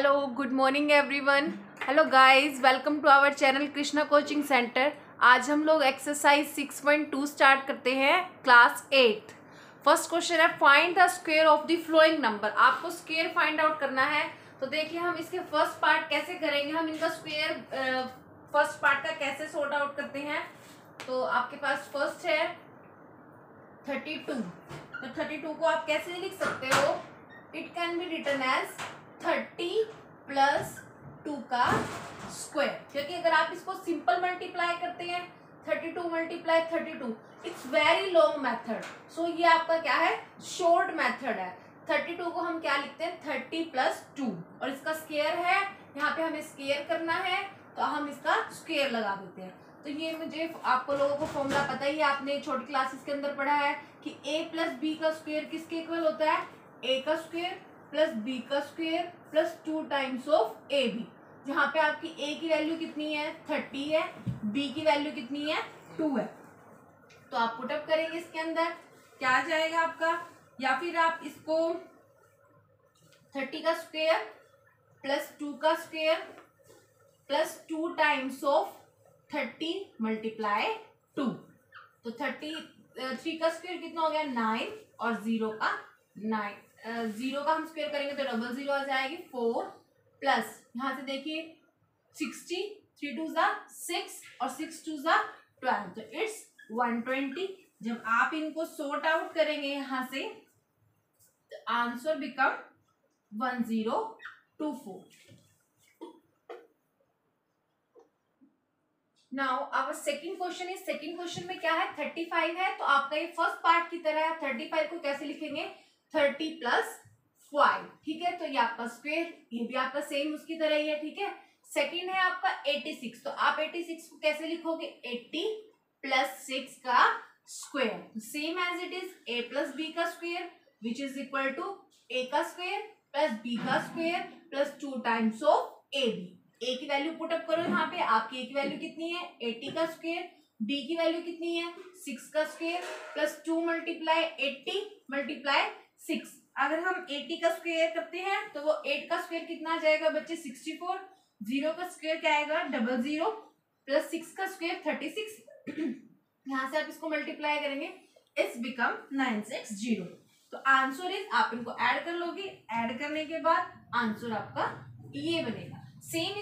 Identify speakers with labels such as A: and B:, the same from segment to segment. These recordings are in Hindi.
A: Hello, good morning everyone. Hello guys, welcome to our channel Krishna coaching centre. आज हम लोग एक्सरसाइज 6.2 स्टार्ट करते हैं, क्लास 8। फर्स्ट क्वेश्चन है find the square of the following number. आपको स्क्वायर फाइंड आउट करना है। तो देखिए हम इसके फर्स्ट पार्ट कैसे करेंगे, हम इनका स्क्वायर फर्स्ट पार्ट का कैसे सॉर्ट आउट करते हैं। तो आपके पास फर्स्ट है 32। तो 32 को आप कैसे लिख सकते हो? It can be written as 30 plus 2 का स्क्वायर, क्योंकि अगर आप इसको सिंपल मल्टीप्लाई करते हैं 32 multiply 32, it's very long method. So ये आपका क्या है, शॉर्ट मेथड है। 32 को हम क्या लिखते हैं, 30 प्लस 2, और इसका स्क्वायर है, यहाँ पे हमें स्क्वायर करना है तो हम इसका स्क्वायर लगा देते हैं। तो ये मुझे आपको लोगों को फॉर्मूला पता ही है, आपने छोटी क्लासेस के अंदर पढ़ा है कि a प्लस बी का स्क्वायर किसके इक्वल होता है, a का स्क्वायर प्लस बी का square plus 2 times of A b. जहाँ पे आपकी a की वैल्यू कितनी है, 30 है, b की वैल्यू कितनी है, 2 है। तो आप पुटअप करेंगे इसके अंदर, क्या आ जाएगा आपका, या फिर आप इसको 30 का स्क्वायर प्लस 2 का square plus 2 times of 30 multiply 2। तो 33 का स्क्वायर कितना हो गया, 9, और 0 का 9। 0 का हम स्क्वायर करेंगे तो डबल 0 आ जाएगी, 4 प्लस यहाँ से देखिए 60, 3 2 6 और 6 2 12, तो इट्स 120। जब आप इनको सॉर्ट आउट करेंगे यहाँ से तो answer become 1024। Now our second question is, second question में क्या है, 35 है। तो आपका ये फर्स्ट पार्ट की तरह है। 35 को कैसे लिखेंगे, 30 प्लस 5, ठीक है। तो ये आपका स्क्वायर, ये भी आपका सेम उसकी तरह ही है, ठीक है। सेकंड है आपका 86। तो आप 86 को कैसे लिखोगे, 80 प्लस 6 का square, same as it is a plus b का square which is equal to a का स्क्वायर प्लस b का square plus 2 times of A B. a की वैल्यू पुटअप करो यहाँ पे, आपकी a की वैल्यू कितनी है, 80 का स्क्वायर, b की वैल्यू कितनी है, 6 का स्क्वायर प्लस 2 मल्टीप्लाई 80 मल्टीप्लाई 6। अगर हम 80 का स्क्वायर करते हैं तो वो 8 का स्क्वायर कितना आ जाएगा बच्चे, 64। 0 का स्क्वायर क्या आएगा, 00 प्लस 6 का स्क्वायर 36। यहाँ से आप इसको मल्टीप्लाई करेंगे, इट्स बिकम 960। तो आंसर इज, आप इनको ऐड कर लोगे, ऐड करने के बाद आंसर आपका ये बनेगा। सेम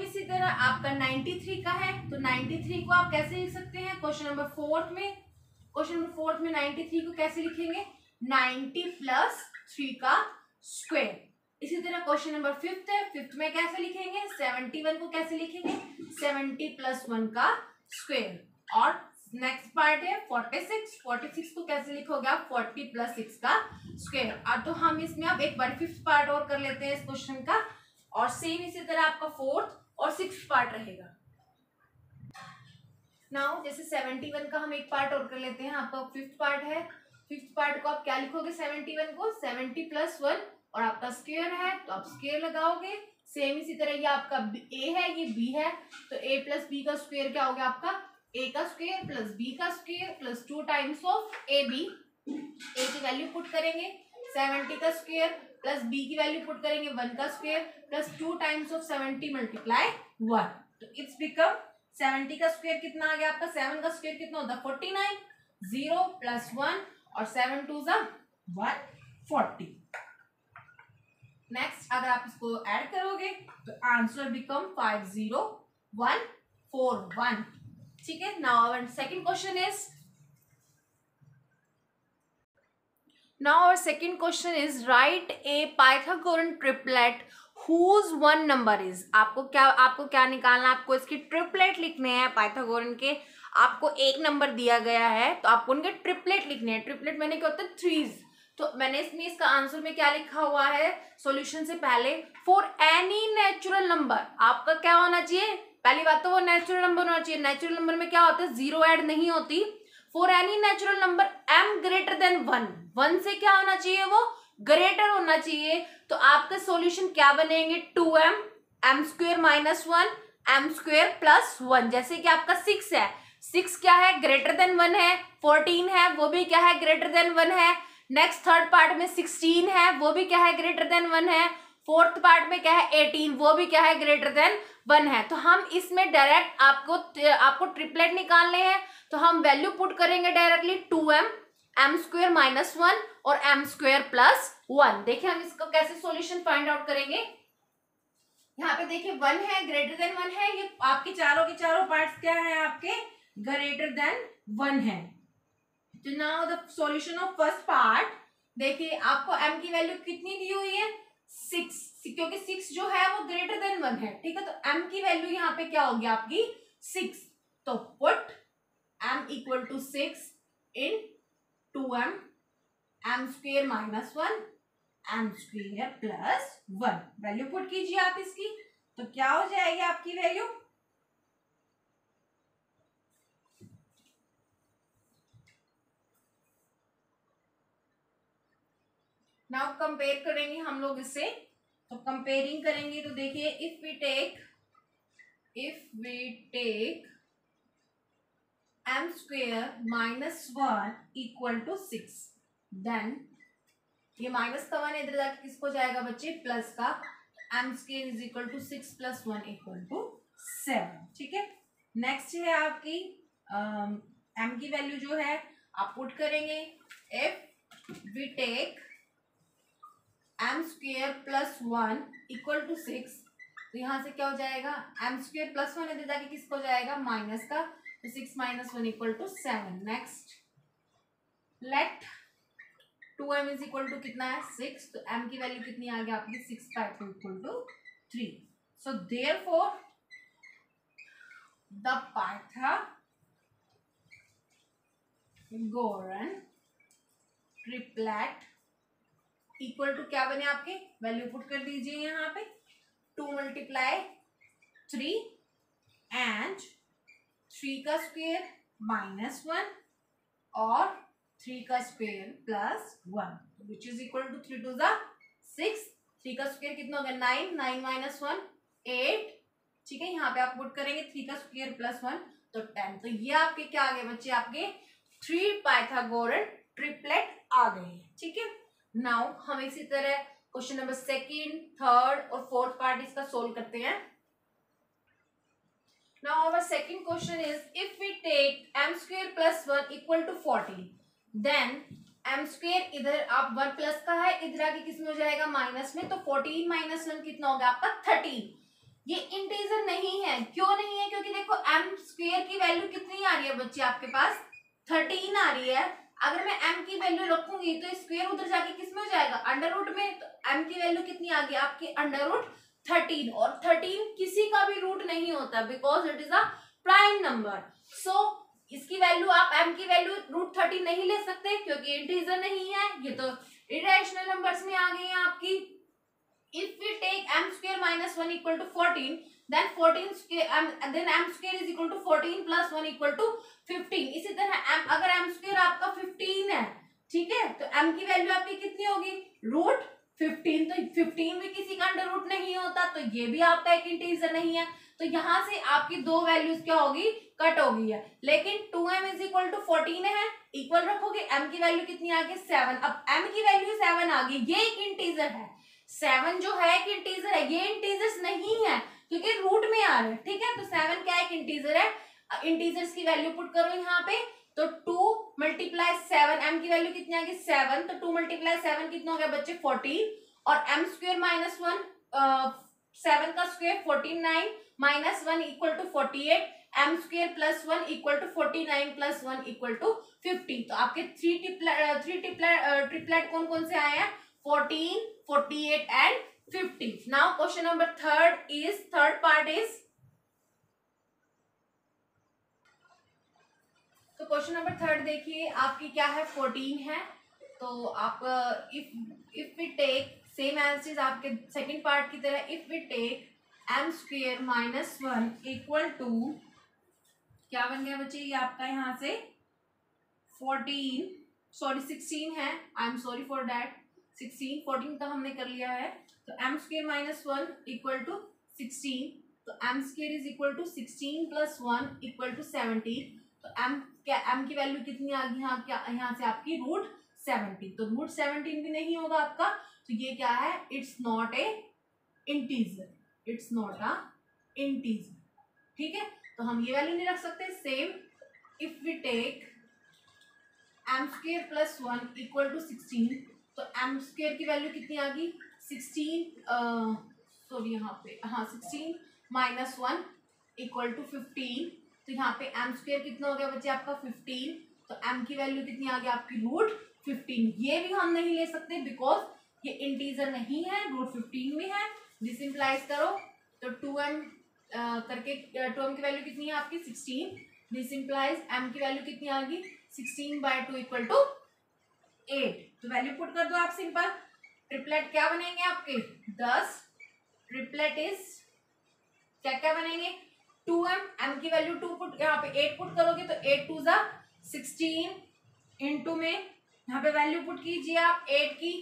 A: इसी तरह आपका 93 का है। तो 93 को आप कैसे लिख सकते हैं, क्वेश्चन नंबर 4 में 93 को कैसे लिखेंगे, 90 प्लस 3 का स्क्वायर। इसी तरह क्वेश्चन नंबर 5 है, 5 में कैसे लिखेंगे, 71 को कैसे लिखेंगे, 70 प्लस 1 का स्क्वायर। और नेक्स्ट पार्ट है 46 को कैसे लिखोगे आप, 40 प्लस 6 का स्क्वायर। और तो हम इसमें अब एक बार 5th पार्ट और कर लेते हैं इस क्वेश्चन का, और सेम इसी तरह आपका 4th और 6th पार्ट रहेगा। नाउ जैसे 71 का हम एक पार्ट और कर लेते हैं, आपका 5th पार्ट है। 5th पार्ट को आप क्या लिखोगे, 71 को 70 प्लस 1, और आपका स्क्वायर है तो आप स्क्वायर लगाओगे। सेम इसी तरह ये आपका a है, ये b है, तो a प्लस b का स्क्वायर क्या हो गया आपका, a का स्क्वायर प्लस b का square plus 2 times of A B. a की वैल्यू पुट करेंगे 70 का स्क्वायर प्लस b की वैल्यू पुट करेंगे 1 का square plus 2 times of 70 multiply 1। तो इट्स बिकम 70 का स्क्वायर कितना आ गया आपका, 7 का स्क्वायर कितना होता है, 49। 0 प्लस 1 और 7 2 140। नेक्स्ट अगर आप इसको ऐड करोगे तो आंसर बिकम 50141, ठीक है। Now our second question is, Now our second question is write a Pythagorean triplet whose one number is। आपको क्या निकालना है, आपको इसकी ट्रिपलेट लिखने हैं पाइथागोरन के। आपको एक नंबर दिया गया है तो आपको उनके ट्रिपलेट लिखने हैं। ट्रिपलेट मैंने क्या होता है, थ्रीज। तो मैंने इसमें इसका आंसर में क्या लिखा हुआ है, सॉल्यूशन से पहले फॉर एनी नेचुरल नंबर। आपका क्या होना चाहिए, पहली बात तो वो नेचुरल नंबर होना चाहिए। नेचुरल नंबर में क्या होता है, जीरो ऐड नहीं होती। For any natural number m greater than 1 से क्या होना चाहिए, वो ग्रेटर होना चाहिए। तो आपका सॉल्यूशन क्या बनेंगे, 2m m square minus 1 m square plus 1। जैसे कि आपका 6 है, 6 क्या है, ग्रेटर देन 1 है। 14 है, वो भी क्या है, ग्रेटर देन 1 है। नेक्स्ट थर्ड पार्ट में 16 है, वो भी क्या है, ग्रेटर देन 1 है। फोर्थ पार्ट में क्या है 18, वो भी क्या है ग्रेटर देन 1 है। तो हम इसमें डायरेक्ट आपको ट्रिपलेट निकालने हैं, तो हम वैल्यू पुट करेंगे directly 2m m square minus 1 और m स्क्वायर प्लस 1। देखिए हम इसको कैसे सॉल्यूशन फाइंड आउट करेंगे। यहाँ पे देखिए 1 है, ग्रेटर देन 1 है, ये आपके चारों के चारों पार्ट्स क्या है आपके ग्रेटर देन 1 है। तो now the solution of first part, देखिए आपको m की वैल्यू कितनी दी हुई है 6, क्योंकि 6 जो है वो ग्रेटर देन 1 है, ठीक है। तो m की वैल्यू यहाँ पे क्या होगी आपकी 6, तो put m equal to 6 in 2m m square minus 1 m square plus 1, value put कीजिए आप इसकी, तो क्या हो जाएगी आपकी वैल्यू, नाउ कंपेयर करेंगे हम लोग इससे। तो कंपेयरिंग करेंगे तो देखिए if we take m square minus 1 equal to 6, then ये माइनस का 1 इधर जाके किसको जाएगा बच्चे प्लस का, m square is equal to 6 plus 1 equal to 7, ठीक है। नेक्स्ट है आपकी m की वैल्यू जो है आप पुट करेंगे, if we take m square plus 1 equal to 6, तो यहाँ से क्या हो जाएगा m स्क्वेयर प्लस 1 इधर जाके किसको जाएगा माइनस का, तो 6 minus 1 equal to 7। Next let 2m is equal to कितना है 6, तो m की वैल्यू कितनी आ गई आपकी 6 pi equal to 3। So therefore the Pythagorean triplet equal to क्या बने आपके, वैल्यू पुट कर दीजिए यहाँ पे 2 मल्टीप्लाई 3 एंड 3 का स्क्वायर माइनस 1 और 3 का square plus 1, which is equal to 3 to 6, 3 का स्क्वायर कितना होगा 9, 9 माइनस 1 8, ठीक है। यहाँ पे आप पुट करेंगे 3 का स्क्वायर प्लस 1 तो 10। तो ये आपके क्या आ गए बच्चे आपके 3 पाइथागोरन ट्रिपलेट आ गए हैं, ठीक है। नाउ हम इसी तरह क्वेश्चन नंबर सेकंड, थर्ड और फोर्थ पार्ट इसका सोल्व करते हैं। Now our second question is if we take m square plus 1 equal to 40, then m square इधर आप 1 प्लस का है, इधर आके किस में हो जाएगा माइनस में, तो 14 माइनस 1 कितना होगा आपका 13। ये इंटीजर नहीं है, क्यों नहीं है, क्योंकि देखो m स्क्वायर की वैल्यू कितनी आ रही है बच्चे आपके पास 13 आ रही है। अगर मैं m की वैल्यू रखूंगी तो स्क्वायर उधर जाके किस में हो जाएगा अंडर रूट में, तो m की वैल्यू कितनी आ गई आपकी अंडर रूट 13, और 13 किसी का भी रूट नहीं होता because it is a prime number. So इसकी वैल्यू आप m की वैल्यू रूट 13 नहीं ले सकते क्योंकि इंटीजर नहीं है, ये तो इरेशनल नंबर्स में आ गई है आपकी। If we take m square minus 1 equal to 14, then 14 square then m square is equal to 14 plus 1 equal to 15। इसी तरह m अगर m square आपका 15 है, ठीक है, तो m की वैल्यू आपकी कितनी होगी रूट 15, तो 15 भी किसी का अंडर रूट नहीं होता, तो ये भी आपका एक इंटीजर नहीं है। तो यहाँ से आपकी दो वैल्यूज क्या होगी कट हो गई है, लेकिन 2m इज इक्वल टू 14 है, इक्वल रखोगे m की वैल्यू कितनी आ गई 7। अब m की वैल्यू 7 आ गई, ये एक इंटीजर है, 7 जो है एक इंटीजर है, ये इंटीजर्स नहीं है क्योंकि रूट में आ रहे हैं, ठीक है। तो 7 क्या एक इंटीजर है, इंटीजर्स की वैल्यू पुट करो यहाँ पे, तो 2 मल्टीप्लाई 7, m की वैल्यू कितनी आ गई 7, तो 2 मल्टीप्लाई 7 कितना हो गया बच्चे 14, और m स्क्वायर माइनस 1 7 का square 49 minus 1 equal to 48, m square plus 1 equal to 49 plus 1 equal to 50। तो आपके ट्रिपलेट कौन कौन से आए हैं 14, 48 and 50। Now question number third part is, तो क्वेश्चन नंबर थर्ड देखिए आपकी क्या है 14 है, तो आप if we take same as आपके सेकंड पार्ट की तरह, if we take m square minus 1 equal to क्या बन गया बच्चे ये आपका यहाँ से 16 है, I am sorry for that 16, 14 का हमने कर लिया है, तो m square minus 1 equal to 16, तो m square is equal to 16 plus 1 equal to 17, तो m की वैल्यू कितनी आ गई यहाँ से आपकी रूट 17, तो रूट 17 भी नहीं होगा आपका, तो ये क्या है it's not a integer, it's not a integer. ठीक है, तो हम ये वैल्यू नहीं रख सकते। Same if we take m square plus 1 equal to 16, तो एम स्क्वेयर की वैल्यू कितनी आ गई 16, सॉरी यहाँ पे, हाँ 16 माइनस 1 इक्वल टू 15। तो यहाँ पे एम स्क्वेयर कितना हो गया बच्चे आपका 15, तो एम की वैल्यू कितनी आ गई आपकी रूट 15। ये भी हम नहीं ले सकते बिकॉज ये इंटीजर नहीं है, रूट 15 में है। दिस इंप्लाइज करो तो 2m करके 2m की वैल्यू कितनी है आपकी 16। दिस इंप्लाइज m की वैल्यू कितनी आ गई 16/2 इक्वल टू 8। तो वैल्यू पुट कर दो आप सिंपल। ट्रिपलेट क्या बनेंगे आपके 10, ट्रिपलेट इज क्या क्या बनेंगे 2m, m की वैल्यू 2 पुट, यहाँ पे 8 पुट करोगे तो 8 2 जा 16 इंटू में यहाँ पे वैल्यू पुट कीजिए आप 8 की,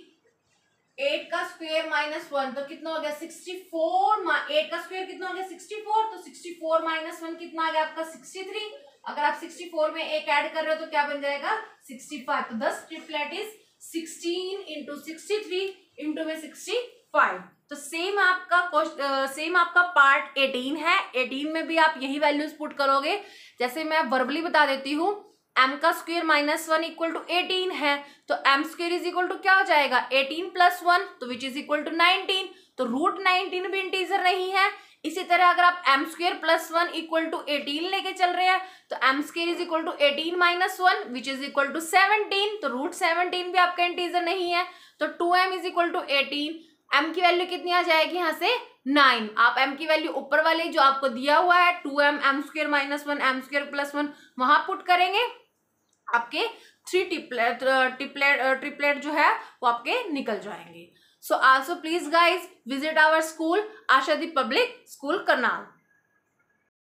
A: 8 का स्क्वायर माइनस 1 तो कितना हो गया 64। 8 का स्क्वायर कितना हो गया 64, तो 64 माइनस 1 कितना आ गया आपका 63। अगर आप 64 में एक ऐड कर रहे हो तो क्या बन जाएगा 65। तो 10 ट्रिपलेट इज 16 इंटू 63 इंटू में 65। तो सेम आपका पार्ट 18 है। 18 में भी आप यही वैल्यूज पुट करोगे। जैसे मैं वर्बली बता देती हूँ, m का स्क्वायर माइनस 1 इक्वल टू 18 है, तो m square is equal to क्या हो जाएगा 18 प्लस 1, तो विच इज इक्वल टू 19। तो रूट 19 भी इंटीजर नहीं है। इसी तरह अगर आप m square plus 1 equal to 18 लेके चल रहे हैं तो m square is equal to 18 minus 1 which is equal to 17। तो रूट 17 भी आपका इंटीजर नहीं है। तो 2m is equal to 18, m की वैल्यू कितनी आ जाएगी यहाँ से 9। आप m की वैल्यू ऊपर वाले जो आपको दिया हुआ है 2m m square minus 1 m square plus 1 वहां पुट करेंगे, आपके 3 ट्रिपलेट जो है वो आपके निकल जाएंगे। So also please guys visit our school Ashadeep public school Karnal.